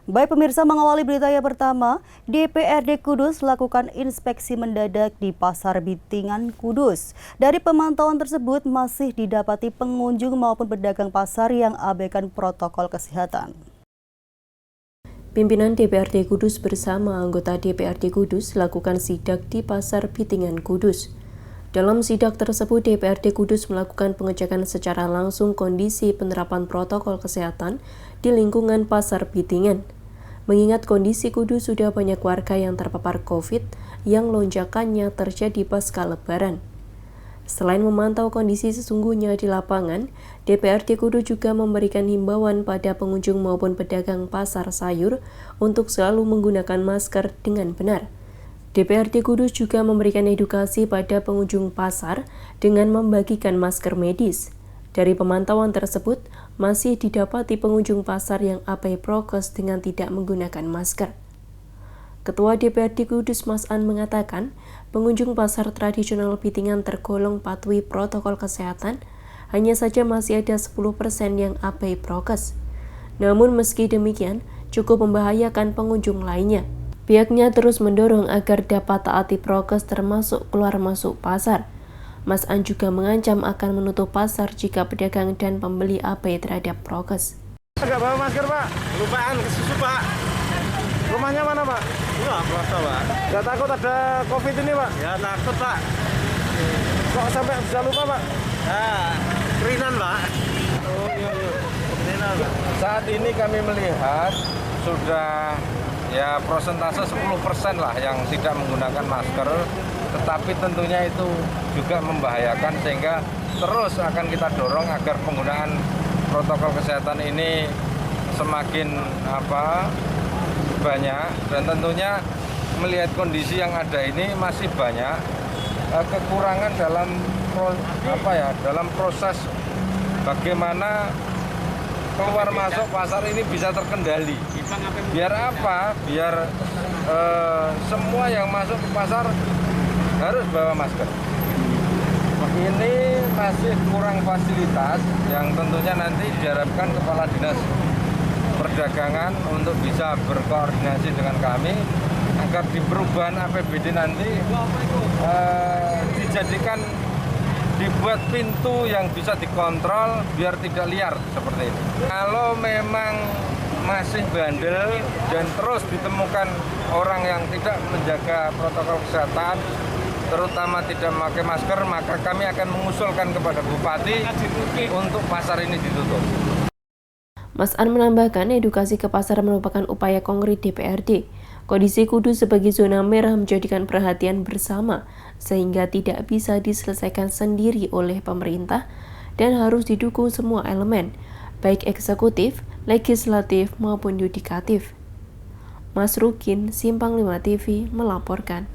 Baik pemirsa, mengawali berita yang pertama, DPRD Kudus lakukan inspeksi mendadak di Pasar Bitingan Kudus. Dari pemantauan tersebut masih didapati pengunjung maupun pedagang pasar yang abaikan protokol kesehatan. Pimpinan DPRD Kudus bersama anggota DPRD Kudus lakukan sidak di Pasar Bitingan Kudus. Dalam sidak tersebut, DPRD Kudus melakukan pengecekan secara langsung kondisi penerapan protokol kesehatan di lingkungan Pasar Bitingan. Mengingat kondisi Kudus sudah banyak warga yang terpapar COVID yang lonjakannya terjadi pasca Lebaran. Selain memantau kondisi sesungguhnya di lapangan, DPRD Kudus juga memberikan himbauan pada pengunjung maupun pedagang pasar sayur untuk selalu menggunakan masker dengan benar. DPRD Kudus juga memberikan edukasi pada pengunjung pasar dengan membagikan masker medis. Dari pemantauan tersebut, masih didapati pengunjung pasar yang abai prokes dengan tidak menggunakan masker. Ketua DPRD Kudus Mas An mengatakan, pengunjung pasar tradisional Bitingan tergolong patuhi protokol kesehatan, hanya saja masih ada 10% yang abai prokes. Namun meski demikian, cukup membahayakan pengunjung lainnya. Pihaknya terus mendorong agar dapat taati prokes termasuk keluar masuk pasar. Mas An juga mengancam akan menutup pasar jika pedagang dan pembeli abai terhadap prokes. Enggak bawa masker, Pak. Lupaan ke susu, Pak. Rumahnya mana, Pak? Enggak, puasa, Pak. Enggak takut ada COVID ini, Pak? Ya takut, Pak. Kok sampai bisa lupa, Pak? Ya, kerinan, Pak. Oh, iya. Kerinan, Pak. Saat ini kami melihat sudah ya persentase 10% lah yang tidak menggunakan masker, tetapi tentunya itu juga membahayakan sehingga terus akan kita dorong agar penggunaan protokol kesehatan ini semakin banyak, dan tentunya melihat kondisi yang ada ini masih banyak kekurangan dalam proses bagaimana keluar masuk pasar ini bisa terkendali. Biar apa? Biar semua yang masuk ke pasar harus bawa masker. Ini masih kurang fasilitas yang tentunya nanti diharapkan Kepala Dinas Perdagangan untuk bisa berkoordinasi dengan kami agar di perubahan APBD nanti dibuat pintu yang bisa dikontrol biar tidak liar seperti ini. Kalau memang masih bandel dan terus ditemukan orang yang tidak menjaga protokol kesehatan, terutama tidak memakai masker, maka kami akan mengusulkan kepada Bupati untuk pasar ini ditutup. Mas An menambahkan, edukasi ke pasar merupakan upaya konkret DPRD. Kondisi Kudus sebagai zona merah menjadikan perhatian bersama, sehingga tidak bisa diselesaikan sendiri oleh pemerintah dan harus didukung semua elemen, baik eksekutif, legislatif maupun yudikatif. Mas Rukin, Simpang 5 TV, melaporkan.